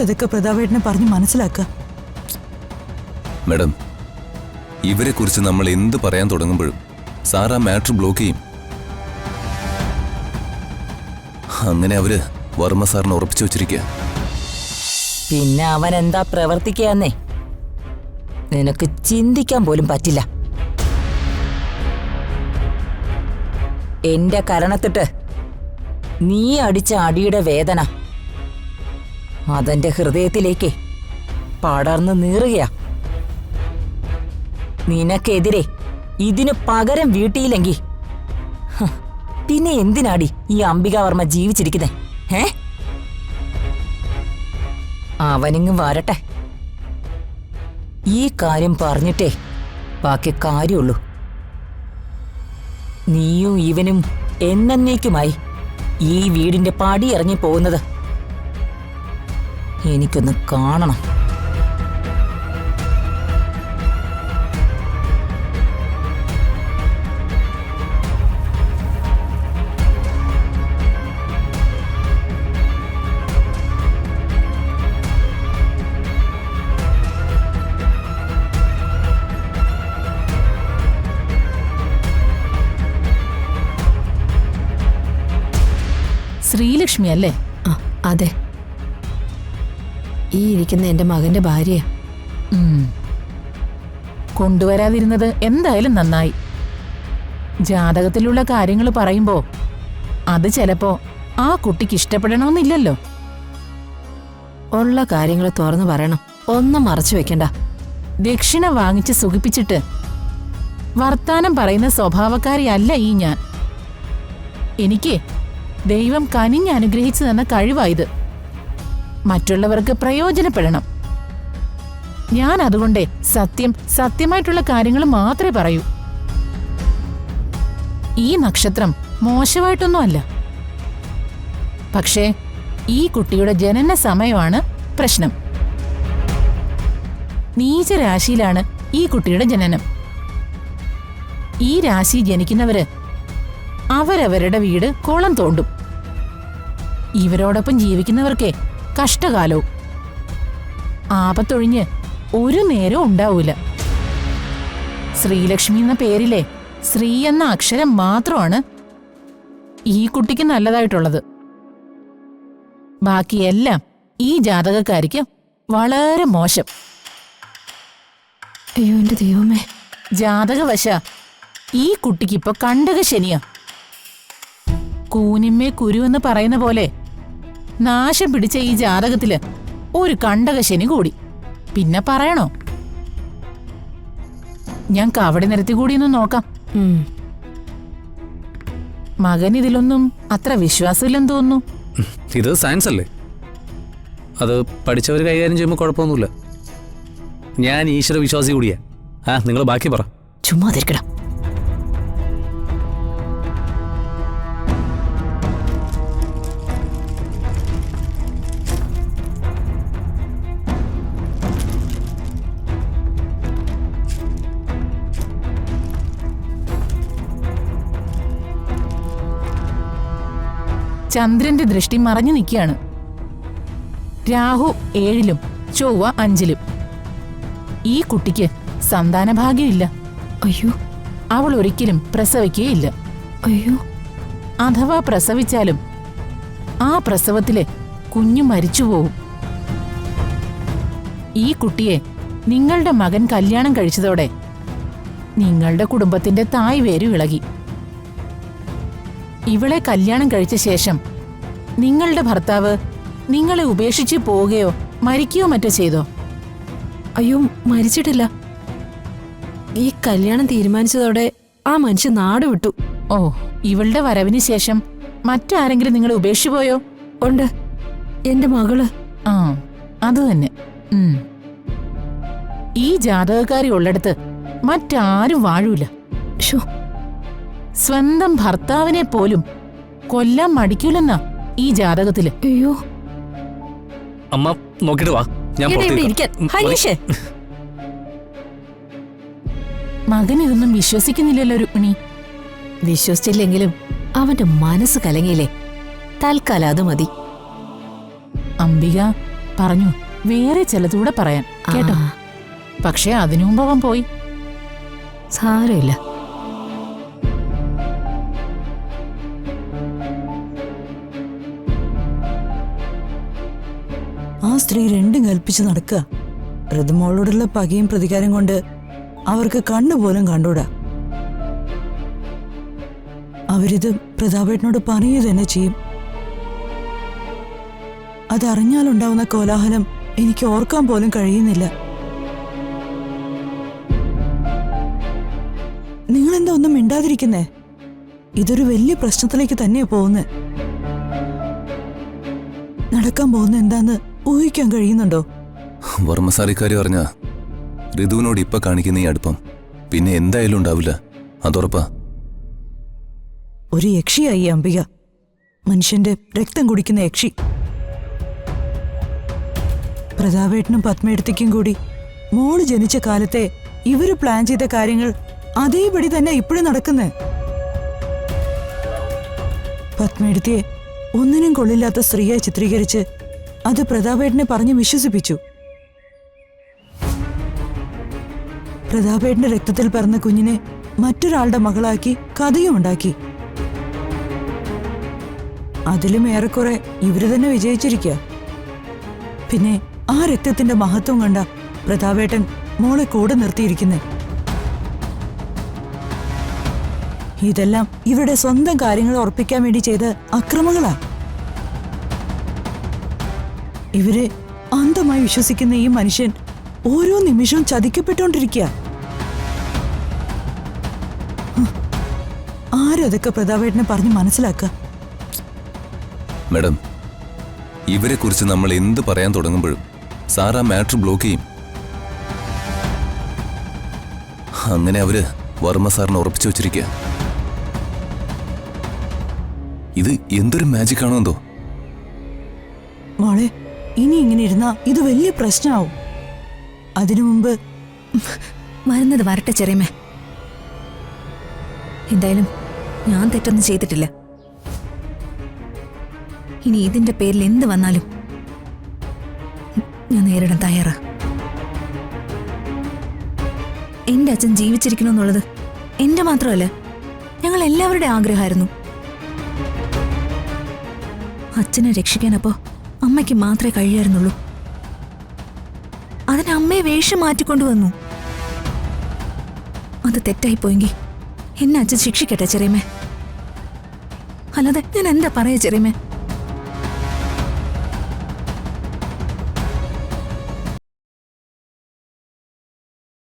അതൊക്കെ പ്രതാപേട്ടനെ പറഞ്ഞ് മനസ്സിലാക്കുക. മാഡം, ഇവരെ കുറിച്ച് നമ്മൾ എന്ത് പറയാൻ തുടങ്ങുമ്പോഴും സാർ ആ മാറ്റർ ബ്ലോക്ക് ചെയ്യും. അങ്ങനെ അവര് വർമ്മ സാറിനെ ഉറപ്പിച്ചു വെച്ചിരിക്കുക. പിന്നെ അവൻ എന്താ പ്രവർത്തിക്കാന്നേ നിനക്ക് ചിന്തിക്കാൻ പോലും പറ്റില്ല. എന്റെ കരണത്തിട്ട് നീ അടിച്ച അടിയുടെ വേദന അതെന്റെ ഹൃദയത്തിലേക്ക് പടർന്നു നീറുകയാ. നിനക്കെതിരെ ഇതിന് പകരം വീട്ടിയില്ലെങ്കിൽ പിന്നെ എന്തിനാടി ഈ അംബികാവർമ്മ ജീവിച്ചിരിക്കുന്നേ? അവനിങ്ങ് വരട്ടെ. ഈ കാര്യം പറഞ്ഞിട്ടേ ബാക്കി കാര്യമുള്ളൂ. നീയും ഇവനും എന്നേക്കുമായി ഈ വീടിന്റെ പടി ഇറങ്ങി പോകുന്നത് എനിക്കൊന്ന് കാണണം. ശ്രീലക്ഷ്മി അല്ലേ? അതെ, ഈ ഇരിക്കുന്ന എന്റെ മകന്റെ ഭാര്യ. കൊണ്ടുവരാതിരുന്നത് എന്തായാലും നന്നായി. ജാതകത്തിലുള്ള കാര്യങ്ങൾ പറയുമ്പോ അത് ചിലപ്പോ ആ കുട്ടിക്ക് ഇഷ്ടപ്പെടണമെന്നില്ലല്ലോ. ഉള്ള കാര്യങ്ങൾ തുറന്നു പറയണം, ഒന്നും മറച്ചു വെക്കണ്ട. ദക്ഷിണ വാങ്ങിച്ച് സുഖിപ്പിച്ചിട്ട് വർത്താനം പറയുന്ന സ്വഭാവക്കാരിയല്ല ഈ ഞാൻ. എനിക്ക് ദൈവം കനിഞ്ഞ് അനുഗ്രഹിച്ചു തന്ന കഴിവായത്. മറ്റുള്ളവർക്ക് പ്രയോജനപ്പെടണം. ഞാൻ അതുകൊണ്ടേ സത്യമായിട്ടുള്ള കാര്യങ്ങൾ മാത്രമേ പറയൂ. ഈ നക്ഷത്രം മോശമായിട്ടൊന്നുമല്ല. പക്ഷേ ഈ കുട്ടിയുടെ ജനന സമയമാണ് പ്രശ്നം. നീചരാശിയിലാണ് ഈ കുട്ടിയുടെ ജനനം. ഈ രാശി ജനിക്കുന്നവര് അവരവരുടെ വീട് കുളം തോണ്ടും. ഇവരോടൊപ്പം ജീവിക്കുന്നവർക്കേ കഷ്ടകാലവും. ആപത്തൊഴിഞ്ഞ് ഒരു നേരവും ഉണ്ടാവൂല. ശ്രീലക്ഷ്മി എന്ന പേരിലെ ശ്രീ എന്ന അക്ഷരം മാത്രമാണ് ഈ കുട്ടിക്ക് നല്ലതായിട്ടുള്ളത്. ബാക്കിയെല്ലാം ഈ ജാതകക്കാരിക്ക് വളരെ മോശം. അയ്യോ എന്റെ ദൈവമേ. ജാതകവശ ഈ കുട്ടിക്കിപ്പോ കണ്ടക ശനിയാ. കൂനിമ്മേ കുരു എന്ന് പറയുന്ന പോലെ നാശം പിടിച്ച ഈ ജാതകത്തില് ഒരു കണ്ടക ശനി കൂടി. പിന്നെ പറയണോ? ഞാൻ കവടി നിരത്തി കൂടിയൊന്ന് നോക്കാം. മകൻ ഇതിലൊന്നും അത്ര വിശ്വാസമില്ലെന്ന് തോന്നുന്നു. ഇത് സയൻസ് അല്ലേ, അത് പഠിച്ചവർ കൈകാര്യം ചെയ്യുമ്പോൾ കുഴപ്പമൊന്നുമില്ല. ഞാൻ ഈശ്വര വിശ്വാസി കൂടിയാ. നിങ്ങൾ ബാക്കി പറ. ചുമ്മാ തിരിക്കണം. ചന്ദ്രന്റെ ദൃഷ്ടി മറഞ്ഞു നിൽക്കുകയാണ്. രാഹു 7-ലും ചൊവ്വ 5-ലും. ഈ കുട്ടിക്ക് സന്താനഭാഗ്യമില്ല. അയ്യോ. അവൾ ഒരിക്കലും പ്രസവിക്കുകയില്ല. അയ്യോ. അഥവാ പ്രസവിച്ചാലും ആ പ്രസവത്തിലെ കുഞ്ഞു മരിച്ചുപോകും. ഈ കുട്ടിയെ നിങ്ങളുടെ മകൻ കല്യാണം കഴിച്ചതോടെ നിങ്ങളുടെ കുടുംബത്തിന്റെ തായ് വേരു ഇളകി. ഇവളെ കല്യാണം കഴിച്ച ശേഷം നിങ്ങളുടെ ഭർത്താവ് നിങ്ങളെ ഉപേക്ഷിച്ച് പോവുകയോ മരിക്കുകയോ മറ്റോ ചെയ്തോ? അയ്യോ, മരിച്ചിട്ടില്ല. ഈ കല്യാണം തീരുമാനിച്ചതോടെ ആ മനുഷ്യൻ നാട് വിട്ടു. ഓ, ഇവളുടെ വരവിന് ശേഷം മറ്റാരെങ്കിലും നിങ്ങളെ ഉപേക്ഷിച്ചു പോയോ? ഉണ്ട്, എന്റെ മകള്. ആ, അത് തന്നെ. ഈ ജാതകക്കാരി ഉള്ളിടത്ത് മറ്റാരും വാഴൂല. സ്വന്തം ഭർത്താവിനെ പോലും കൊല്ലാൻ മടിക്കൂലെന്നാ ഈ ജാതകത്തില്. അയ്യോ. അമ്മ നോക്കിട്ട് വാ. മകൻ ഇതൊന്നും വിശ്വസിക്കുന്നില്ലല്ലോ രുക്മിണി. വിശ്വസിച്ചില്ലെങ്കിലും അവന്റെ മനസ്സ് കലങ്ങിയില്ലേ, തൽക്കാലം അത് മതി. അംബിക പറഞ്ഞു വേറെ ചിലതൂടെ പറയാൻ കേട്ടോ. പക്ഷെ അതിനു മുമ്പ് അവൻ പോയി. സാരമില്ല. ആ സ്ത്രീ രണ്ടും കൽപ്പിച്ച് നടക്കുക. ഋതുമോളോടുള്ള പകയും പ്രതികാരം കൊണ്ട് അവർക്ക് കണ്ണുപോലും കണ്ടൂടാ. അവരിത് പ്രതാപേട്ടനോട് പറയുക തന്നെ ചെയ്യും. അതറിഞ്ഞാലുണ്ടാവുന്ന കോലാഹലം എനിക്ക് ഓർക്കാൻ പോലും കഴിയുന്നില്ല. നിങ്ങളെന്താ ഒന്നും മിണ്ടാതിരിക്കുന്നേ? ഇതൊരു വലിയ പ്രശ്നത്തിലേക്ക് തന്നെയാ പോകുന്നത്. നടക്കാൻ പോകുന്ന എന്താന്ന് ഊഹിക്കാൻ കഴിയുന്നുണ്ടോ? വർമ്മ സാർ ഇക്കാര്യം അറിഞ്ഞ ഋതുവിനോട് ഇപ്പൊ കാണിക്കുന്ന ഈ അടുപ്പം പിന്നെ എന്തായാലും ഉണ്ടാവില്ല, അതുറപ്പാ. ഒരു യക്ഷിയായി അംബിക, മനുഷ്യന്റെ രക്തം കുടിക്കുന്ന യക്ഷി. പ്രതാപേട്ടനും പത്മേടത്തേക്കും കൂടി മോള് ജനിച്ച കാലത്തെ ഇവര് പ്ലാൻ ചെയ്ത കാര്യങ്ങൾ അതേപടി തന്നെ ഇപ്പോഴും നടക്കുന്നേ. പത്മേടത്തിയെ ഒന്നിനും കൊള്ളില്ലാത്ത സ്ത്രീയായി ചിത്രീകരിച്ച് അത് പ്രതാപേട്ടനെ പറഞ്ഞ് വിശ്വസിപ്പിച്ചു. പ്രതാപേട്ടന്റെ രക്തത്തിൽ പിറന്ന കുഞ്ഞിനെ മറ്റൊരാളുടെ മകളാക്കി കഥയും ഉണ്ടാക്കി. അതിലും ഏറെക്കുറെ ഇവര് തന്നെ വിജയിച്ചിരിക്കുക. പിന്നെ ആ രക്തത്തിന്റെ മഹത്വം കണ്ട പ്രതാപേട്ടൻ മോളെ കൂടെ നിർത്തിയിരിക്കുന്നെ. ഇതെല്ലാം ഇവരുടെ സ്വന്തം കാര്യങ്ങൾ ഉറപ്പിക്കാൻ വേണ്ടി ചെയ്ത അക്രമങ്ങളാ. ഇവരെ അന്ധമായി വിശ്വസിക്കുന്ന ഈ മനുഷ്യൻ ഓരോ നിമിഷവും ചതിക്കപ്പെട്ടുകൊണ്ടിരിക്കുക. ആരതൊക്കെ പ്രതാപേട്ടനെ പറഞ്ഞ് മനസ്സിലാക്കുക? മാഡം, ഇവരെ കുറിച്ച് നമ്മൾ എന്ത് പറയാൻ തുടങ്ങുമ്പോഴും സാർ ആ മാറ്റർ ബ്ലോക്ക് ചെയ്യും. അങ്ങനെ അവര് വർമ്മ സാറിനെ ഉറപ്പിച്ചു വെച്ചിരിക്കുക. ഇത് എന്തൊരു മാജിക് ആണോ എന്തോ. മോളെ, ഇനി ഇങ്ങനെ ഇരുന്നാ ഇത് വലിയ പ്രശ്നമാവും. അതിനു മുമ്പ് വരുന്നത് വരട്ടെ ചെറിയമേ. എന്തായാലും ഞാൻ തെറ്റൊന്നും ചെയ്തിട്ടില്ല. ഇനി ഇതിന്റെ പേരിൽ എന്ത് വന്നാലും ഞാൻ നേരിടാൻ തയ്യാറാ. എന്റെ അച്ഛൻ ജീവിച്ചിരിക്കണമെന്നുള്ളത് എന്റെ മാത്രമല്ല, ഞങ്ങൾ എല്ലാവരുടെ ആഗ്രഹമായിരുന്നു. അച്ഛനെ രക്ഷിക്കാനപ്പോ അമ്മയ്ക്ക് മാത്രമേ കഴിയായിരുന്നുള്ളൂ. അതിന് അമ്മയെ വേഷം മാറ്റിക്കൊണ്ടുവന്നു. അത് തെറ്റായിപ്പോയെങ്കിൽ എന്നെ അച്ഛൻ ശിക്ഷിക്കട്ടെ ചെറിയമേ. അല്ലാതെ ഞാൻ എന്താ പറയാ ചെറിയമേ?